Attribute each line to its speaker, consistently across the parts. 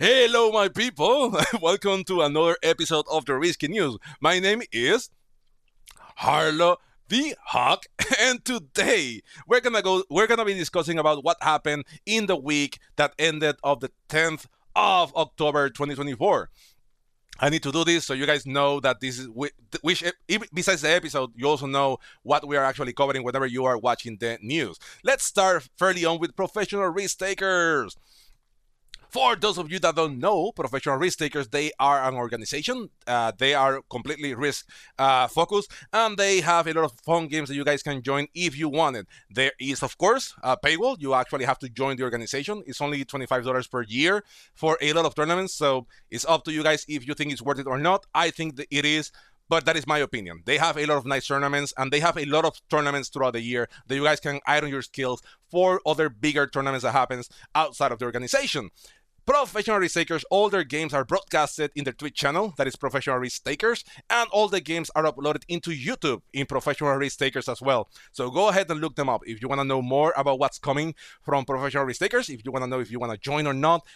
Speaker 1: Hello, my people. Welcome to another episode of the Risky News. My name is Harlow the Hawk, and today We're gonna be discussing about what happened in the week that ended of the 10th of October 2024. I need to do this so you guys know that this is which besides the episode, you also know what we are actually covering whenever you are watching the news. Let's start fairly on with professional risk takers. For those of you that don't know, professional risk takers, they are an organization. They are completely risk focused, and they have a lot of fun games that you guys can join if you want it. There is, of course, a paywall. You actually have to join the organization. It's only $25 per year for a lot of tournaments, so it's up to you guys if you think it's worth it or not. I think that it is. But that is my opinion. They have a lot of nice tournaments, and they have a lot of tournaments throughout the year that you guys can iron your skills for other bigger tournaments that happens outside of the organization. Professional Risk Takers, all their games are broadcasted in their Twitch channel, that is Professional Risk Takers, and all the games are uploaded into YouTube in Professional Risk Takers as well. So go ahead and look them up if you want to know more about what's coming from Professional Risk Takers. If you want to know if you want to join or not,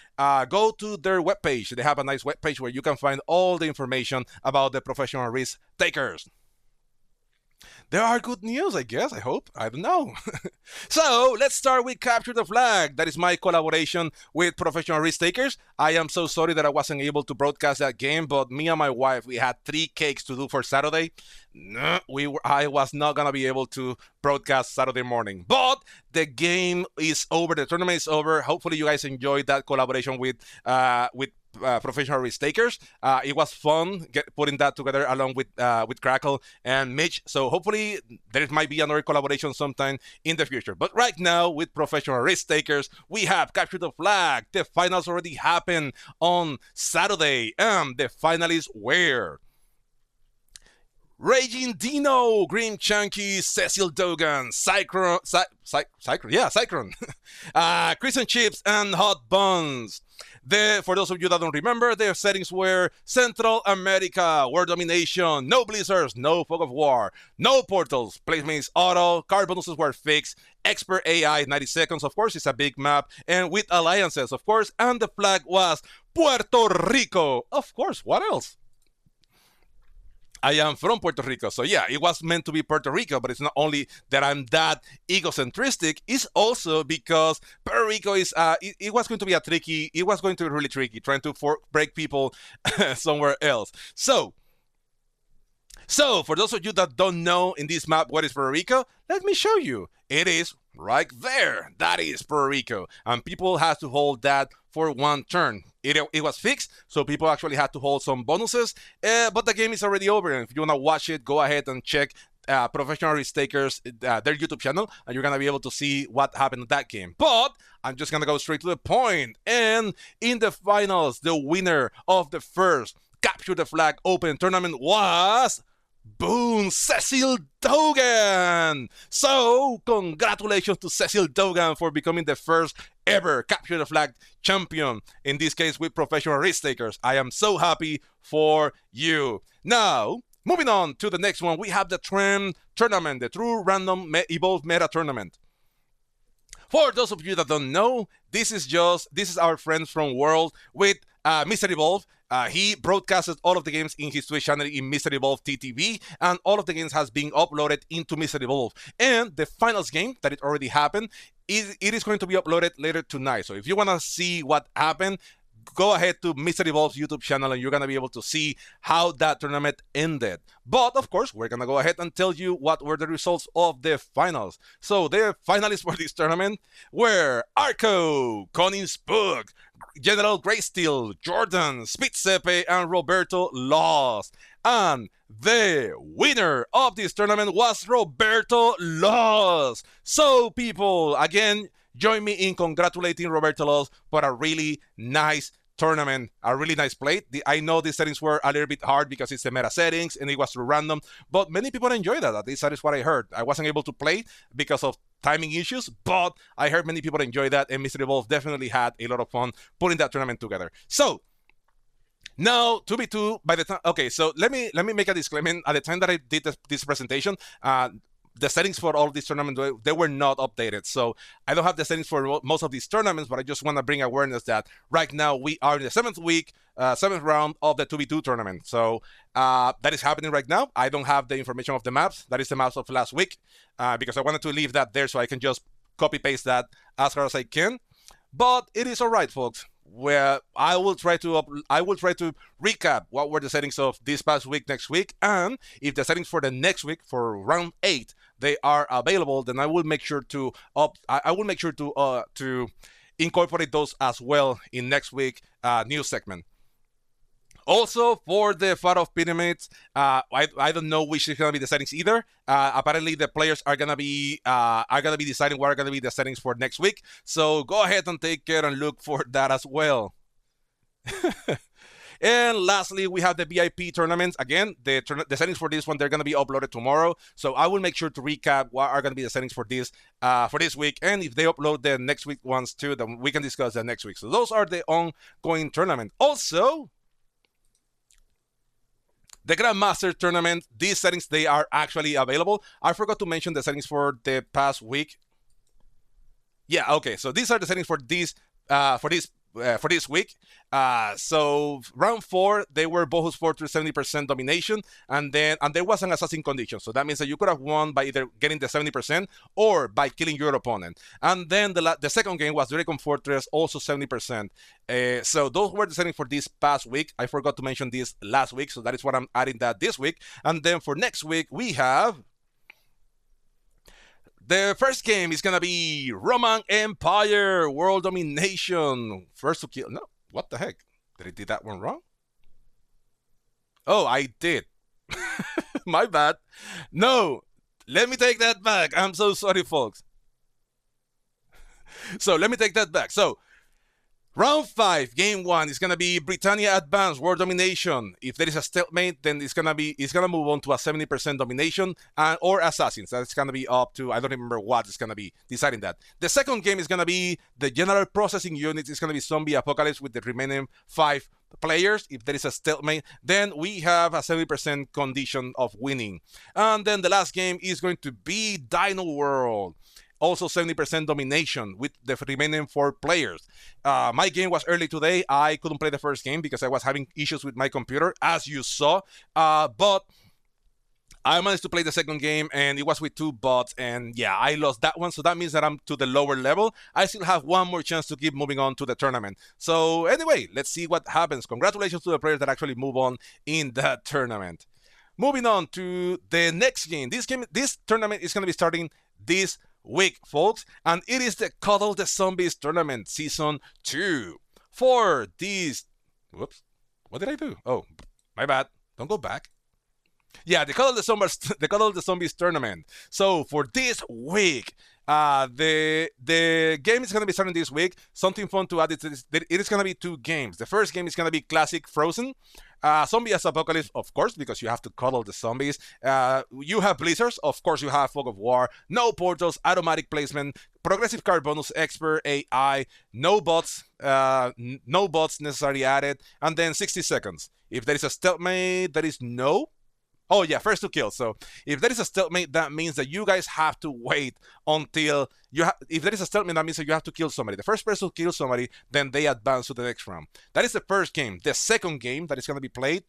Speaker 1: go to their webpage. They have a nice webpage where you can find all the information about the Professional Risk Takers. There are good news, I guess. I hope. I don't know. So let's start with Capture the Flag. That is my collaboration with Professional Risk Takers. I am so sorry that I wasn't able to broadcast that game, but me and my wife, we had 3 cakes to do for Saturday. No, I was not gonna be able to broadcast Saturday morning. But the game is over. The tournament is over. Hopefully, you guys enjoyed that collaboration with professional risk takers. It was fun putting that together along with Crackle and Mitch. So hopefully there might be another collaboration sometime in the future. But right now with professional risk takers, we have Captured the Flag. The finals already happened on Saturday, and the finalists were Raging Dino, Grim Chunky, Cecil Dogan, Cyclone, Crescent Chips, and Hot Buns. For those of you that don't remember, their settings were Central America, World Domination, no Blizzards, no Fog of War, no Portals, Placemates Auto, card bonuses were fixed, Expert AI 90 seconds, of course, it's a big map, and with alliances, of course, and the flag was Puerto Rico. Of course, what else? I am from Puerto Rico, so yeah, it was meant to be Puerto Rico, but it's not only that I'm that egocentristic, it's also because Puerto Rico is, it was going to be it was going to be really tricky, trying to break people somewhere else. So, for those of you that don't know in this map what is Puerto Rico, let me show you. It is right there. That is Puerto Rico. And people have to hold that for one turn. It was fixed, so people actually had to hold some bonuses, but the game is already over. And if you want to watch it, go ahead and check Professional Risk Takers, their YouTube channel, and you're going to be able to see what happened in that game. But I'm just going to go straight to the point. And in the finals, the winner of the first Capture the Flag Open tournament was boom, Cecil Dogan! So, congratulations to Cecil Dogan for becoming the first ever Capture the Flag champion, in this case with Professional Risk Takers. I am so happy for you. Now, moving on to the next one, we have the TREM tournament, the True Random Evolved Meta Tournament. For those of you that don't know, this is our friends from World with Mr. Evolve. He broadcasted all of the games in his Twitch channel in Mr. Evolve TTV, and all of the games has been uploaded into Mr. Evolve. And the finals game that it already happened, it is going to be uploaded later tonight. So if you want to see what happened, go ahead to Mr. Evolve's YouTube channel and you're going to be able to see how that tournament ended. But, of course, we're going to go ahead and tell you what were the results of the finals. So, the finalists for this tournament were Arco, Conning Spook, General Greysteel, Jordan, Spitzepe, and Roberto lost. And the winner of this tournament was Roberto Loss. So, people, again, join me in congratulating Roberto Loss for a really nice tournament, a really nice play. I know the settings were a little bit hard because it's the meta settings and it was too random, but many people enjoyed that. At least that is what I heard. I wasn't able to play because of timing issues, but I heard many people enjoy that, and Mr. Evolve definitely had a lot of fun putting that tournament together. So, now, 2v2, by the time, okay, so let me make a disclaimer. At the time that I did this presentation, the settings for all of these tournaments, they were not updated. So I don't have the settings for most of these tournaments, but I just want to bring awareness that right now we are in the 7th week, 7th round of the 2v2 tournament. So that is happening right now. I don't have the information of the maps. That is the maps of last week because I wanted to leave that there so I can just copy paste that as hard as I can. But it is all right, folks. Where I will try to recap what were the settings of this past week, next week, and if the settings for the next week for round 8 they are available, then I will make sure to to incorporate those as well in next week news segment. Also, for the Pharaoh pyramids, I don't know which is gonna be the settings either. Apparently, the players are gonna be deciding what are gonna be the settings for next week. So go ahead and take care and look for that as well. And lastly, we have the VIP tournaments. Again, the settings for this one, they're going to be uploaded tomorrow. So I will make sure to recap what are going to be the settings for this week. And if they upload the next week ones too, then we can discuss that next week. So those are the ongoing tournament. Also, the Grandmasters Tournament, these settings, they are actually available. I forgot to mention the settings for the past week. Yeah, okay. So these are the settings for this week. So round 4, they were Bohus Fortress 70% domination, and there was an assassin condition. So that means that you could have won by either getting the 70% or by killing your opponent. And then the second game was Dragon Fortress, also 70%. So those were the settings for this past week. I forgot to mention this last week, so that is what I'm adding that this week. And then for next week, we have the first game is going to be Roman Empire World Domination. First to kill. No, what the heck? Did I do that one wrong? Oh, I did. My bad. No, let me take that back. I'm so sorry, folks. So let me take that back. So round 5, game 1 is gonna be Britannia Advanced World Domination. If there is a stalemate, then it's gonna move on to a 70% domination or assassins. That's gonna be up to, I don't remember what it's gonna be deciding that. The second game is gonna be the General Processing Unit. It's gonna be Zombie Apocalypse with the remaining 5 players. If there is a stalemate, then we have a 70% condition of winning. And then the last game is going to be Dino World. Also 70% domination with the remaining 4 players. My game was early today. I couldn't play the first game because I was having issues with my computer, as you saw. But I managed to play the second game, and it was with 2 bots, and yeah, I lost that one. So that means that I'm to the lower level. I still have one more chance to keep moving on to the tournament. So anyway, let's see what happens. Congratulations to the players that actually move on in that tournament. Moving on to the next game. This tournament is going to be starting this week, folks, and it is the Cuddle The Zombies Tournament Season 2. For these... Whoops. What did I do? Oh, my bad. Don't go back. Yeah, the Cuddle The Zombies Tournament. So, for this week, the game is going to be starting this week. Something fun to add, it is going to be 2 games. The first game is going to be Classic Frozen. Zombie as Apocalypse, of course, because you have to cuddle the zombies. You have Blizzards, of course, you have Fog of War, no portals, automatic placement, progressive card bonus, expert AI, no bots necessarily added, and then 60 seconds. If there is a stalemate, there is no. Oh yeah, first to kill. So if there is a stalemate, that means that you guys have to wait until if there is a stalemate, that means that you have to kill somebody. The first person to kill somebody, then they advance to the next round. That is the first game. The second game that is going to be played,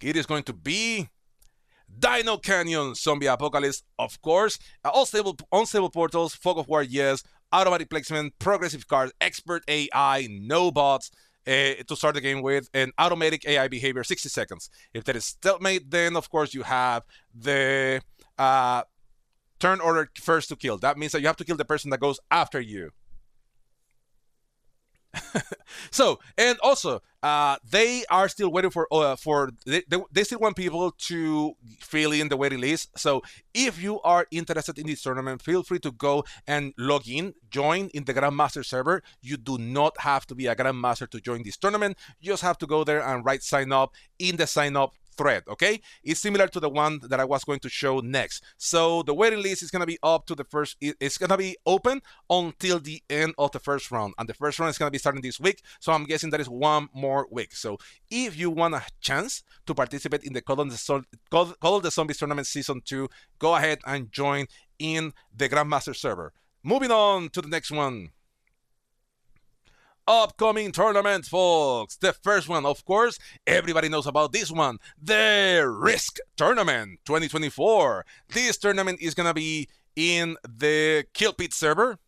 Speaker 1: it is going to be Dino Canyon Zombie Apocalypse, of course. Unstable portals, Fog of War, yes. Automatic placement, progressive cards, expert AI, no bots. To start the game with, an automatic AI behavior, 60 seconds. If there is stalemate, then of course you have the turn order first to kill. That means that you have to kill the person that goes after you. So, and also, they are still waiting they still want people to fill in the waiting list. So if you are interested in this tournament, feel free to go and log in, join in the Grandmaster server. You do not have to be a Grandmaster to join this tournament. You just have to go there and write sign up in the sign up thread, okay? It's similar to the one that I was going to show next. So the waiting list is going to be up to the first, it's going to be open until the end of the first round. And the first round is going to be starting this week. So I'm guessing that is one more week. So if you want a chance to participate in the Cuddle the Zombies Tournament Season 2, go ahead and join in the Grandmasters server. Moving on to the next one. Upcoming tournament, folks. The first one, of course, everybody knows about this one, the Risk Tournament 2024. This tournament is gonna be in the Kill Pit server.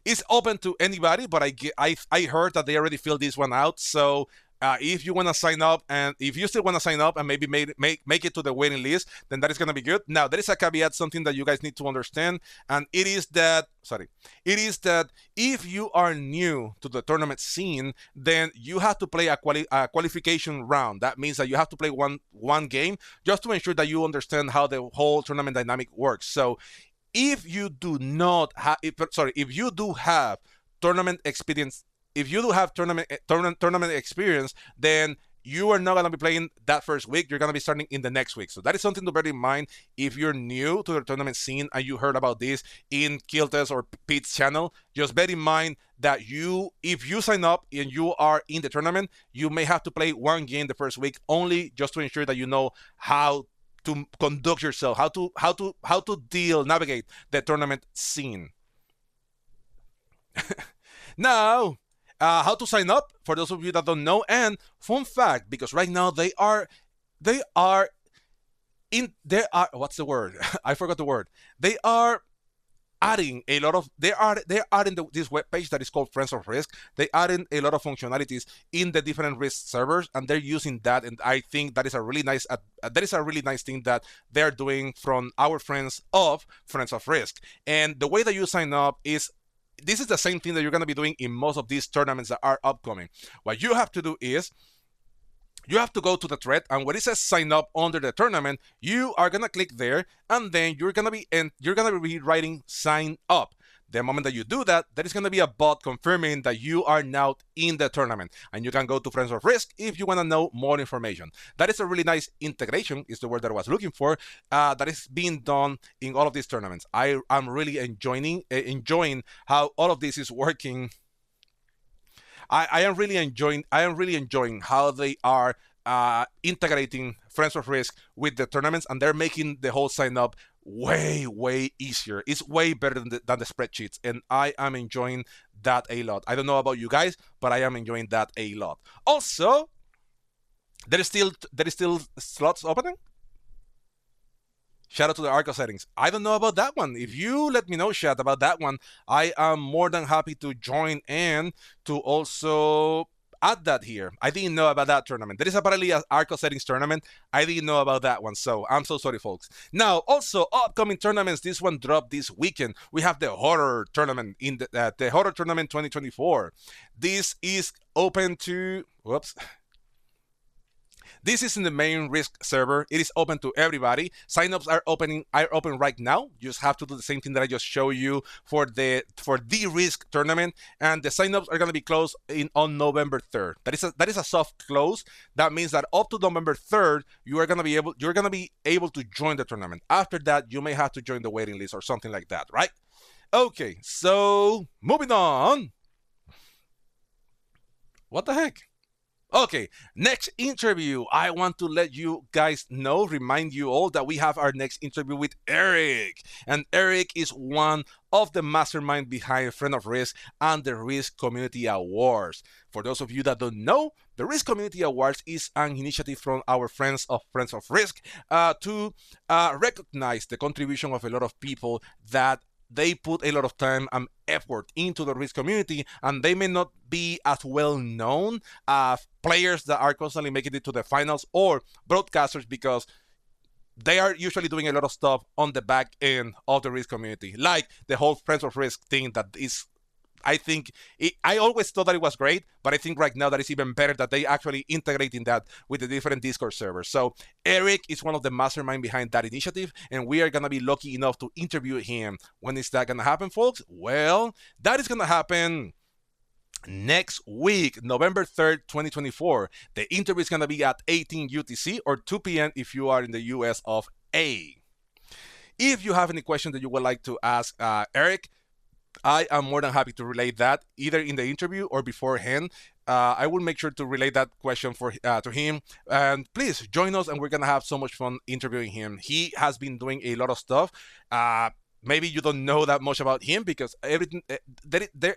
Speaker 1: It's open to anybody, but I heard that they already filled this one out. So if you want to sign up, and if you still want to sign up and maybe make it to the waiting list, then that is going to be good. Now, there is a caveat, something that you guys need to understand, and it is that if you are new to the tournament scene, then you have to play a qualification round. That means that you have to play one game just to ensure that you understand how the whole tournament dynamic works. So if you do not have, if you do have tournament experience, tournament experience, then you are not going to be playing that first week. You're going to be starting in the next week. So that is something to bear in mind if you're new to the tournament scene and you heard about this in Kiltest or Pete's channel. Just bear in mind that if you sign up and you are in the tournament, you may have to play one game the first week only, just to ensure that you know how to conduct yourself, how to navigate the tournament scene. Now, how to sign up for those of you that don't know, and fun fact, because right now they are what's the word? I forgot the word. They are adding a lot of they're adding this web page that is called Friends of Risk. They adding a lot of functionalities in the different Risk servers, and they're using that. And I think that is a really nice thing that they're doing from our friends of Friends of Risk. And the way that you sign up is, this is the same thing that you're going to be doing in most of these tournaments that are upcoming. What you have to do is you have to go to the thread, and when it says sign up under the tournament, you are going to click there, and then you're going to be writing sign up. The moment that you do that, there is going to be a bot confirming that you are now in the tournament, and you can go to Friends of Risk if you want to know more information. That is a really nice integration, is the word that I was looking for, that is being done in all of these tournaments. I am really enjoying how all of this is working. I am really enjoying how they are integrating Friends of Risk with the tournaments, and they're making the whole sign up way easier. It's way better than the spreadsheets, and I am enjoying that a lot. I don't know about you guys, but I am enjoying that a lot. Also, there is still slots opening. Shout out to the Arco settings. I don't know about that one. If you let me know, chat, about that one, I am more than happy to join and to also add that here. I didn't know about that tournament. There is apparently an Arco settings tournament. I didn't know about that one, so I'm so sorry, folks. Now, also upcoming tournaments. This one dropped this weekend. We have the Horror Tournament in the Horror Tournament 2024. This is open to This is in the main Risk server. It is open to everybody. Signups are open right now. You just have to do the same thing that I just showed you for the Risk tournament, and the signups are going to be closed on November 3rd. That is a soft close. That means that up to November 3rd, you're going to be able to join the tournament. After that, you may have to join the waiting list or something like that, right? Okay, so moving on. What the heck? Okay, next interview. I want to let you guys know, remind you all that we have our next interview with Eirik. And Eirik is one of the mastermind behind Friend of Risk and the Risk Community Awards. For those of you that don't know, the Risk Community Awards is an initiative from our friends of Risk to recognize the contribution of a lot of people that they put a lot of time and effort into the Risk community, and they may not be as well known as players that are constantly making it to the finals or broadcasters, because they are usually doing a lot of stuff on the back end of the Risk community, like the whole Friends of Risk thing that is, I always thought that it was great, but I think right now that it's even better that they actually integrating that with the different Discord servers. So Eirik is one of the mastermind behind that initiative, and we are going to be lucky enough to interview him. When is that going to happen, folks? Well, that is going to happen Next week, November 3rd, 2024, the interview is going to be at 18 UTC or 2 p.m. if you are in the US of A. If you have any questions that you would like to ask Eirik, I am more than happy to relay that either in the interview or beforehand. I will make sure to relay that question to him. And please join us, and we're gonna have so much fun interviewing him. He has been doing a lot of stuff. Maybe you don't know that much about him because everything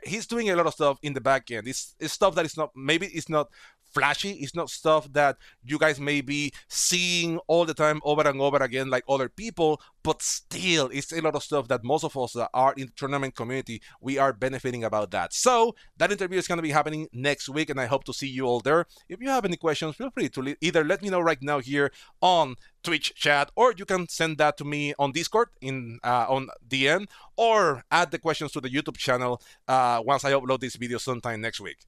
Speaker 1: he's doing a lot of stuff in the back end. It's stuff that is not maybe it's not flashy. It's not stuff that you guys may be seeing all the time over and over again like other people, but still it's a lot of stuff that most of us that are in the tournament community, we are benefiting about that. So that interview is going to be happening next week, and I hope to see you all there. If you have any questions, feel free to either let me know right now here on Twitch chat, or you can send that to me on Discord on DM, or add the questions to the YouTube channel once I upload this video sometime next week.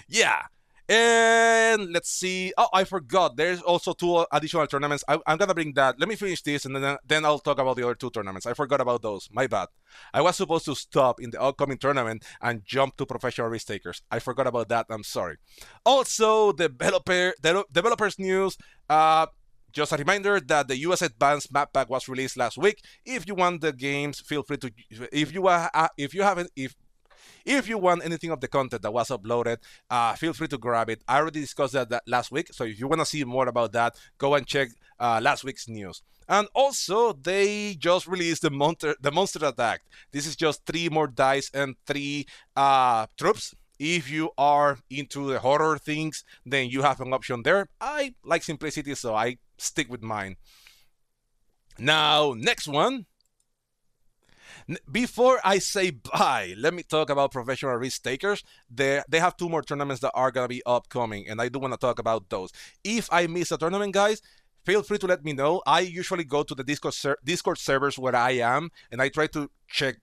Speaker 1: Yeah. And let's see. Oh, I forgot. There's also 2 additional tournaments. I'm gonna bring that. Let me finish this, and then I'll talk about the other 2 tournaments. I forgot about those. My bad. I was supposed to stop in the upcoming tournament and jump to professional risk takers. I forgot about that. I'm sorry. Also, developers news. Just a reminder that the US Advanced Map Pack was released last week. If you want the games, feel free to. If you want anything of the content that was uploaded, feel free to grab it. I already discussed that last week, so if you want to see more about that, go and check last week's news. And also, they just released the monster attack. This is just 3 more dice and 3 troops. If you are into the horror things, then you have an option there. I like simplicity, so I stick with mine. Now, next one. Before I say bye, let me talk about professional risk takers. They have 2 more tournaments that are gonna be upcoming, and I do want to talk about those. If I miss a tournament, guys, feel free to let me know. I usually go to the Discord servers where I am, and I try to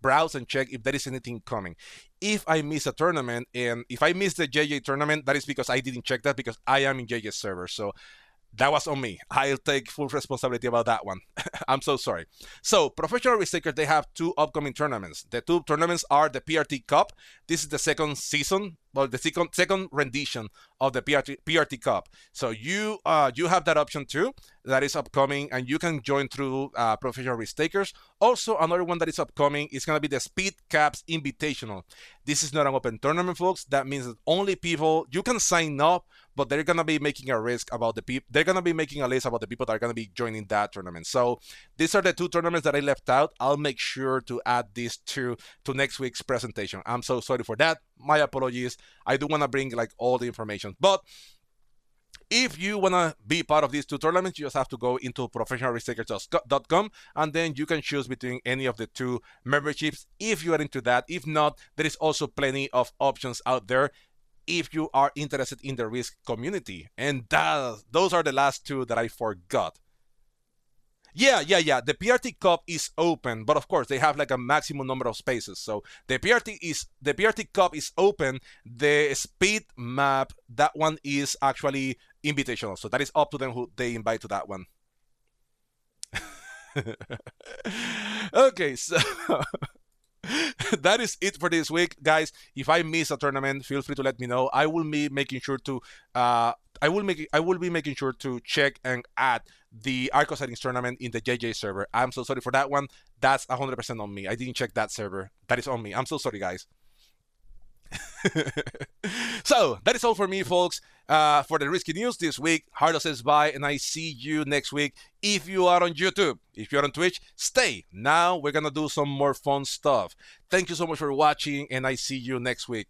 Speaker 1: browse and check if there is anything coming. If I miss a tournament, and if I miss the JJ tournament, that is because I didn't check that because I am in JJ's server. So that was on me. I'll take full responsibility about that one. I'm so sorry. So, professional risk takers, they have 2 upcoming tournaments. The 2 tournaments are the PRT Cup. This is the second season, well, the second rendition of the PRT Cup. So you have that option too. That is upcoming, and you can join through professional risk takers. Also, another one that is upcoming is going to be the Speed Caps Invitational. This is not an open tournament, folks. That means that only people you can sign up, but they're gonna be making a risk about the people. They're gonna be making a list about the people that are gonna be joining that tournament. So these are the 2 tournaments that I left out. I'll make sure to add these 2 to next week's presentation. I'm so sorry for that. My apologies. I do want to bring like all the information, but if you want to be part of these 2 tournaments, you just have to go into professionalrisktakers.com, and then you can choose between any of the 2 memberships if you are into that. If not, there is also plenty of options out there if you are interested in the risk community. And those are the last 2 that I forgot. Yeah. The PRT Cup is open, but of course they have like a maximum number of spaces. So the PRT Cup is open. The speed map, that one is actually invitational. So that is up to them who they invite to that one. Okay, so that is it for this week, guys. If I miss a tournament, feel free to let me know. I will be making sure to check and add the Arco Settings tournament in the JJ server. I'm so sorry for that one. That's 100% on me. I didn't check that server. That is on me. I'm so sorry, guys. So that is all for me, folks, for the risky news this week. Harlow says bye, and I see you next week. If you are on YouTube, if you're on Twitch, stay. Now we're gonna do some more fun stuff. Thank you so much for watching, and I see you next week.